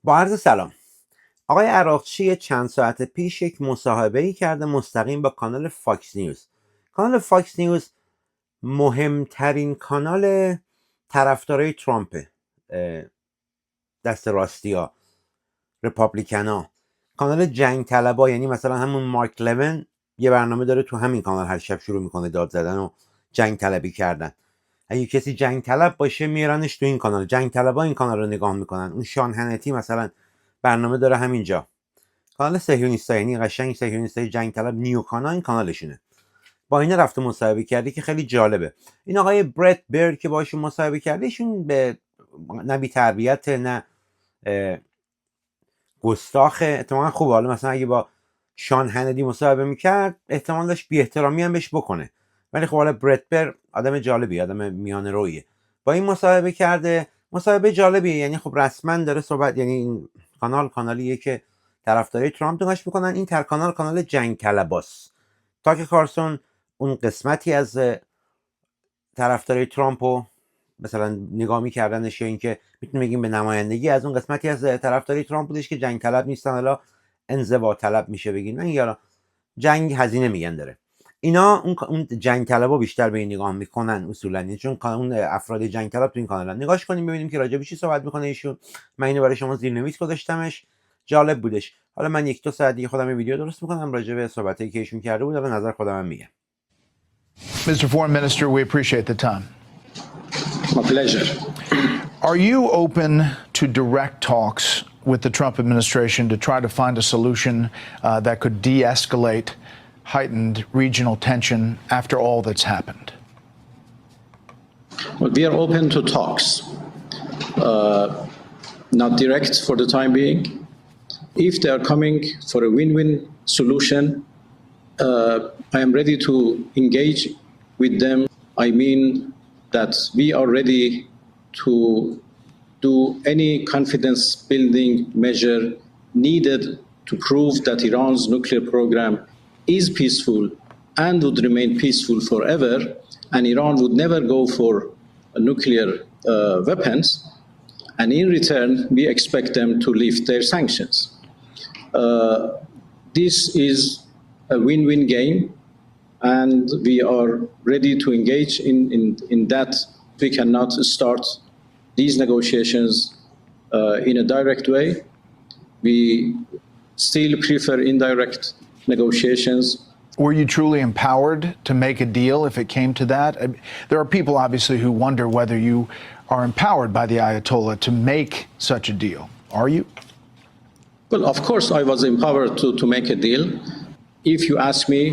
با عرض سلام. آقای عراقچی چند ساعت پیش یک مصاحبه‌ای کرده مستقیم با کانال فاکس نیوز. کانال فاکس نیوز مهمترین کانال طرفدارای ترامپ، دست راستیا، رپابلیکنا، کانال جنگ طلبا. یعنی مثلا همون مارک لون یه برنامه داره تو همین کانال، هر شب شروع میکنه داد زدن و جنگ طلبی کردن. اگه کسی جنگ طلب باشه میارنش تو این کانال، جنگ طلبا این کانال رو نگاه میکنن. اون شان هنتی مثلا برنامه داره همینجا، کانال صهیونیست‌ها، یعنی قشنگ صهیونیستای جنگ طلب، نیو کانال این کانالشونه. با اینا رفته مصاحبه کرده که خیلی جالبه. این آقای برت برد که باشون مصاحبه کرده، ایشون به نه بی تربیت نه گستاخه، احتمالاً خوبه. حالا مثلا اگه با شان هندی مصاحبه میکرد احتمال داشت بی احترامی هم بهش بکنه، ولی خب حالا برت برد آدم جالبی، آدم میانه رویه. با این مصاحبه کرده، مصاحبه جالبیه. یعنی خب رسما داره صحبت، یعنی این کانالیه که طرفدارای ترامپ نگاش میکنن. این کانال جنگ طلباست. تاک کارسون اون قسمتی از طرفدارای ترامپو مثلا نگاه میکردنش، یا اینکه میتونیم بگیم به نمایندگی از اون قسمتی از طرفدارای ترامپ بودش که جنگ طلب نیستن، حالا انزوا طلب میشه بگیم، نه یا جنگ هزینه میگن داره. اینا اون جنگ طلبا بیشتر به این نگاه میکنن اصولا، چون اون افراد جنگ طلب تو این کانال نگاش کنیم ببینیم که راجع به چی صحبت میکنه ایشون. من اینو برای شما زیرنویس گذاشتمش، جالب بودش. حالا من یک دو ساعت دیگه خودم یه ویدیو درست میکنم راجع به صحبتایی که ایشون کرده بود، حالا نظر خودم میگم. Mr. Foreign Minister, we appreciate the time. My pleasure. Are you open to direct talks with the Trump administration to try to find a solution that could de-escalate heightened regional tension after all that's happened? Well, we are open to talks, not direct for the time being. If they are coming for a win-win solution, I am ready to engage with them. I mean that we are ready to do any confidence-building measure needed to prove that Iran's nuclear program is peaceful and would remain peaceful forever, and Iran would never go for nuclear weapons, and in return, we expect them to lift their sanctions. This is a win-win game, and we are ready to engage in that. We cannot start these negotiations in a direct way. We still prefer indirect negotiations. Were you truly empowered to make a deal if it came to that? There are people obviously who wonder whether you are empowered by the Ayatollah to make such a deal. Are you? Well, of course I was empowered to make a deal. If you ask me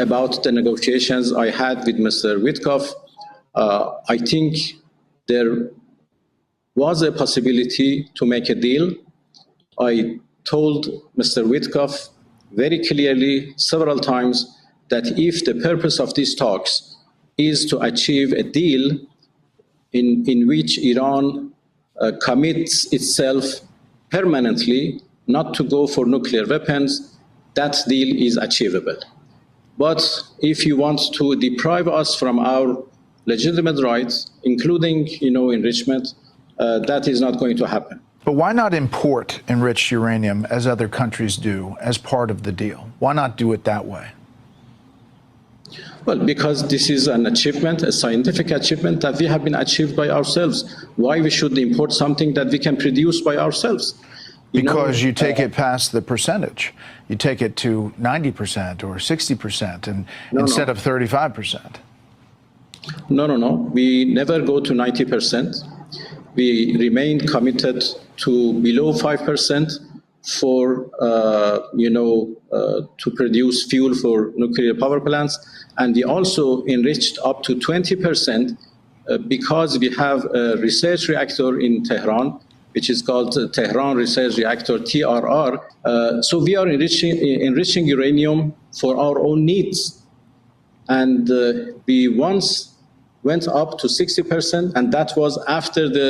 about the negotiations I had with Mr. Witkoff, I think there was a possibility to make a deal. I told Mr. Witkoff very clearly several times that if the purpose of these talks is to achieve a deal in which Iran commits itself permanently not to go for nuclear weapons, that deal is achievable. But if you want to deprive us from our legitimate rights, including, enrichment, that is not going to happen. But why not import enriched uranium as other countries do as part of the deal? Why not do it that way? Well, because this is an achievement, a scientific achievement that we have been achieved by ourselves. Why we should import something that we can produce by ourselves? Because you take it past the percentage. You take it to 90% or 60% and instead of 35%. No. We never go to 90%. We remain committed to below 5% for, to produce fuel for nuclear power plants. And we also enriched up to 20% because we have a research reactor in Tehran, which is called Tehran Research Reactor, TRR. So we are enriching uranium for our own needs. And we once went up to 60%, and that was after the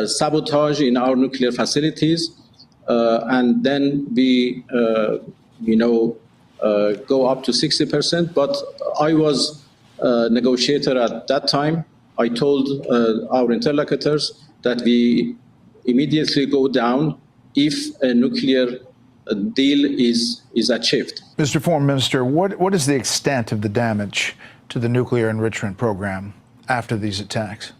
sabotage in our nuclear facilities. And then we, go up to 60%. But I was a negotiator at that time. I told our interlocutors that we immediately go down if a nuclear deal is achieved. Mr. Foreign Minister, what is the extent of the damage to the nuclear enrichment program after these attacks?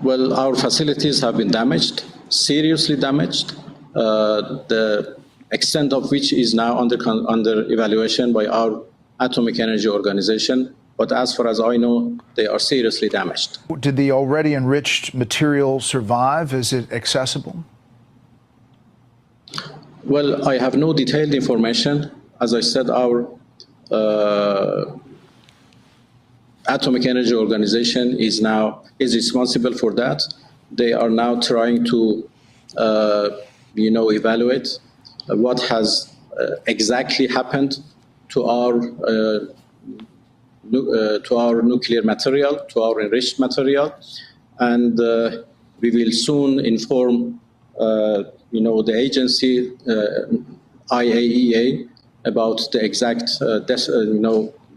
Well, our facilities have been damaged, seriously damaged, the extent of which is now under evaluation by our Atomic Energy Organization. But as far as I know, they are seriously damaged. Did the already enriched material survive? Is it accessible? Well, I have no detailed information. As I said, our Atomic Energy Organization is responsible for that. They are now trying to, evaluate what has exactly happened to our nuclear material, to our enriched material, and we will soon inform, the agency, IAEA, about the exact,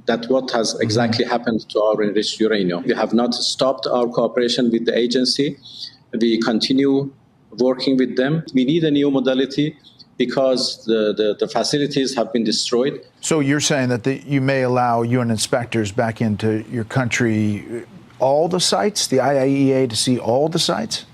that what has exactly happened to our enriched uranium. We have not stopped our cooperation with the agency. We continue working with them. We need a new modality because the facilities have been destroyed. So you're saying that you may allow UN inspectors back into your country, all the sites, the IAEA to see all the sites?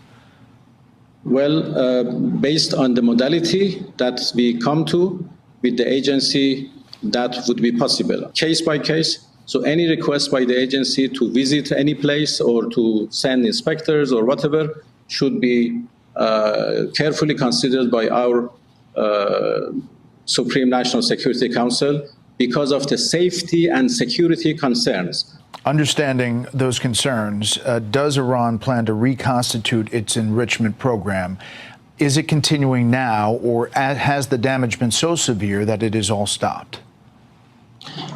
Well, based on the modality that we come to with the agency, that would be possible, case by case. So any request by the agency to visit any place or to send inspectors or whatever should be carefully considered by our Supreme National Security Council because of the safety and security concerns. Understanding those concerns, does Iran plan to reconstitute its enrichment program? Is it continuing now, or has the damage been so severe that it is all stopped?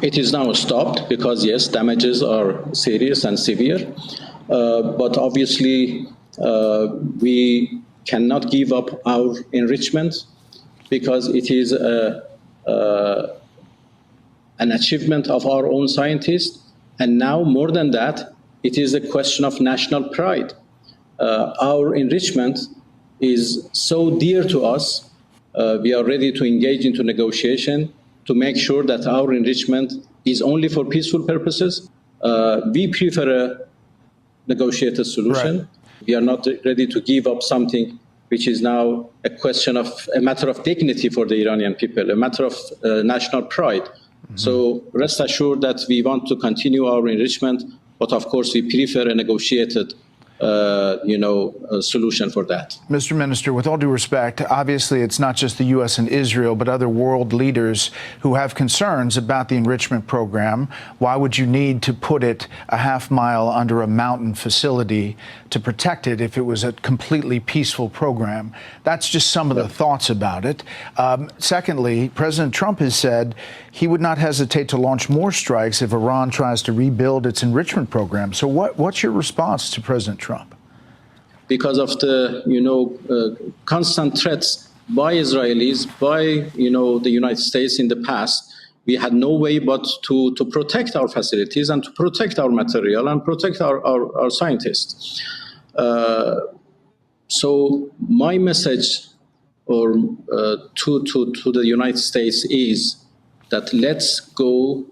It is now stopped because, yes, damages are serious and severe. But obviously, we cannot give up our enrichment because it is an achievement of our own scientists. And now, more than that, it is a question of national pride. Our enrichment is so dear to us. We are ready to engage into negotiation to make sure that our enrichment is only for peaceful purposes. We prefer a negotiated solution. Right. We are not ready to give up something which is now a matter of dignity for the Iranian people, a matter of national pride. So rest assured that we want to continue our enrichment, but of course we prefer a negotiated solution for that. Mr. Minister, with all due respect, obviously it's not just the U.S. and Israel, but other world leaders who have concerns about the enrichment program. Why would you need to put it a half mile under a mountain facility to protect it if it was a completely peaceful program? That's just some of the thoughts about it. Secondly, President Trump has said he would not hesitate to launch more strikes if Iran tries to rebuild its enrichment program. So what's your response to President Trump? Because of the constant threats by Israelis, by the United States in the past, we had no way but to protect our facilities and to protect our material and protect our scientists. So my message to the United States is that let's go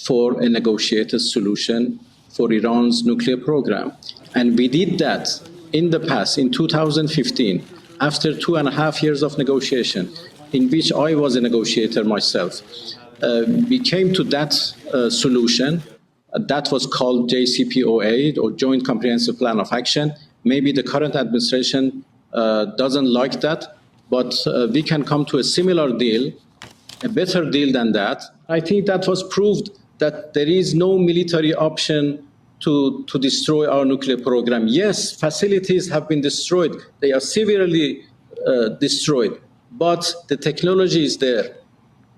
for a negotiated solution for Iran's nuclear program. And we did that in the past, in 2015, after 2.5 years of negotiation, in which I was a negotiator myself. We came to that solution. That was called JCPOA, or Joint Comprehensive Plan of Action. Maybe the current administration doesn't like that, but we can come to a similar deal, a better deal than that. I think that was proved that there is no military option to destroy our nuclear program. Yes, facilities have been destroyed. They are severely destroyed, but the technology is there.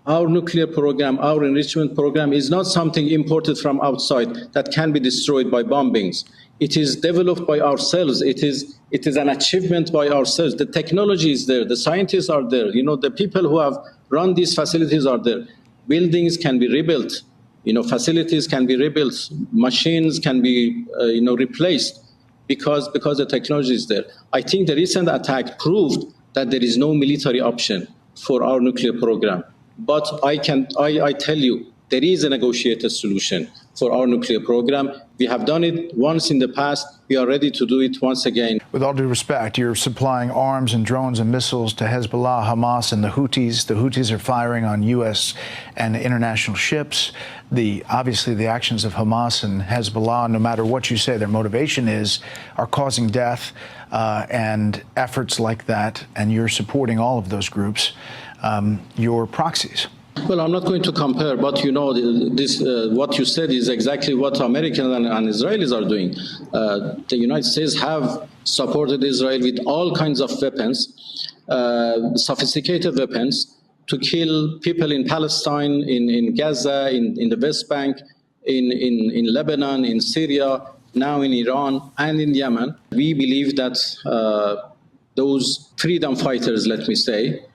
Our nuclear program, our enrichment program is not something imported from outside that can be destroyed by bombings. It is developed by ourselves. It is an achievement by ourselves. The technology is there. The scientists are there. The people who have run these facilities are there. Buildings can be rebuilt. Facilities can be rebuilt. Machines can be, replaced. because the technology is there. I think the recent attack proved that there is no military option for our nuclear program. But I tell you, there is a negotiated solution for our nuclear program. We have done it once in the past. We are ready to do it once again. With all due respect, you're supplying arms and drones and missiles to Hezbollah, Hamas, and the Houthis. The Houthis are firing on U.S. and international ships. Obviously, the actions of Hamas and Hezbollah, no matter what you say their motivation is, are causing death, and efforts like that, and you're supporting all of those groups. Your proxies. Well, I'm not going to compare, but you know, what you said is exactly what Americans and Israelis are doing. The United States have supported Israel with all kinds of weapons, sophisticated weapons, to kill people in Palestine, in Gaza, in the West Bank, in Lebanon, in Syria, now in Iran, and in Yemen. We believe that those freedom fighters, let me say,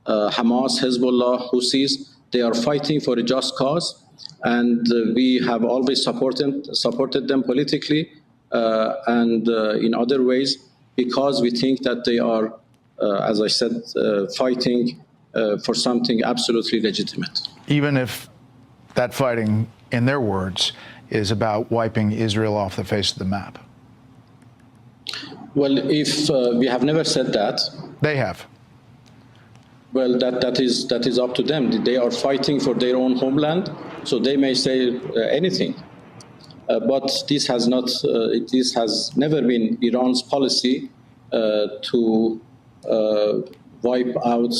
Hamas, Hezbollah, Houthis, they are fighting for a just cause, and we have always supported them politically and in other ways, because we think that they are, as I said, fighting for something absolutely legitimate. Even if that fighting, in their words, is about wiping Israel off the face of the map. Well, if we have never said that. They have. Well, that is up to them. They are fighting for their own homeland, so they may say anything. But this has never been Iran's policy to wipe out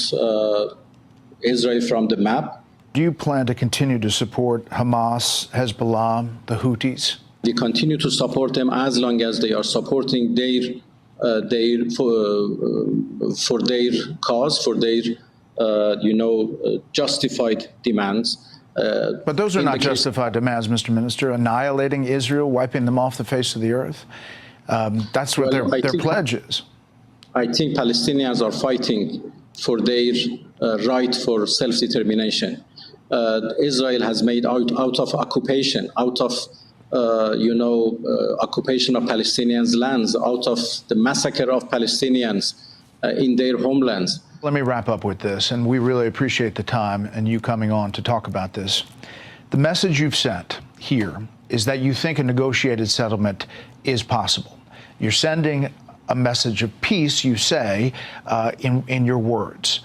Israel from the map. Do you plan to continue to support Hamas, Hezbollah, the Houthis? We continue to support them as long as they are supporting for their cause, for their justified demands. But those are not justified demands, Mr. Minister. Annihilating Israel, wiping them off the face of the earth. That's what their pledge is. I think Palestinians are fighting for their right for self-determination. Israel has made out of occupation, out of occupation of Palestinians' lands, out of the massacre of Palestinians in their homelands. Let me wrap up with this, and we really appreciate the time and you coming on to talk about this. The message you've sent here is that you think a negotiated settlement is possible. You're sending a message of peace, you say, in your words.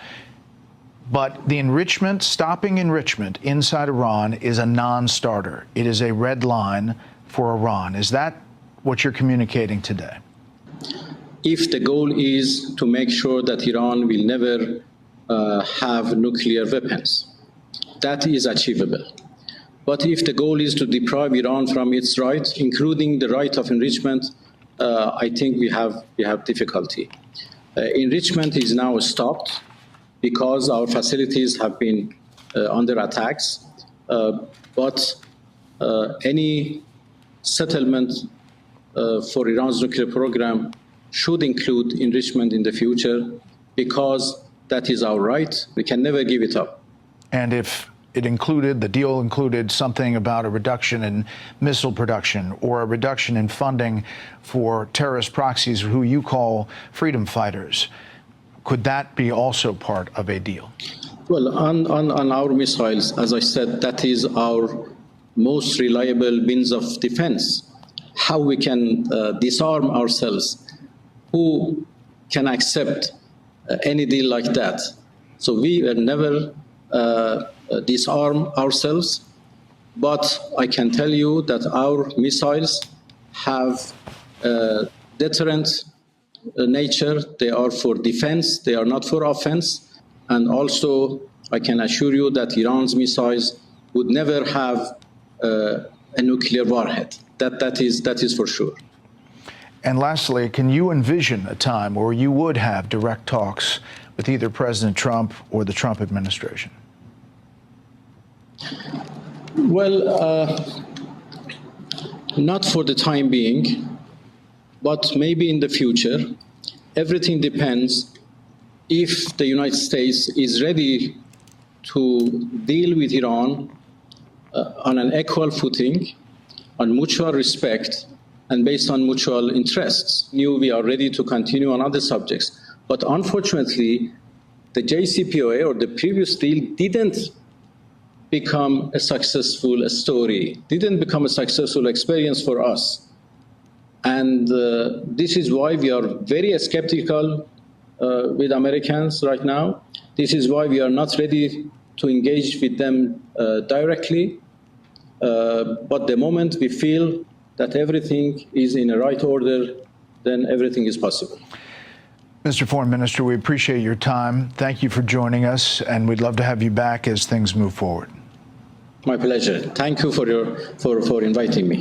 But the enrichment, stopping enrichment inside Iran is a non-starter. It is a red line for Iran. Is that what you're communicating today? If the goal is to make sure that Iran will never have nuclear weapons, that is achievable. But if the goal is to deprive Iran from its rights, including the right of enrichment, I think we have difficulty. Enrichment is now stopped because our facilities have been under attacks. But any settlement for Iran's nuclear program should include enrichment in the future, because that is our right. We can never give it up. And if the deal included something about a reduction in missile production or a reduction in funding for terrorist proxies who you call freedom fighters, could that be also part of a deal? Well, on our missiles, as I said, that is our most reliable means of defense. How we can disarm ourselves? Who can accept any deal like that? So we will never disarm ourselves, but I can tell you that our missiles have deterrent nature. They are for defense, they are not for offense. And also, I can assure you that Iran's missiles would never have a nuclear warhead. That is for sure. And lastly, can you envision a time where you would have direct talks with either President Trump or the Trump administration? Well, not for the time being, but maybe in the future. Everything depends if the United States is ready to deal with Iran on an equal footing, on mutual respect, and based on mutual interests, knew we are ready to continue on other subjects. But unfortunately, the JCPOA or the previous deal didn't become a successful story, didn't become a successful experience for us. And this is why we are very skeptical with Americans right now. This is why we are not ready to engage with them directly. But the moment we feel that everything is in the right order, then everything is possible. Mr. Foreign Minister, we appreciate your time. Thank you for joining us, and we'd love to have you back as things move forward. My pleasure. Thank you for inviting me.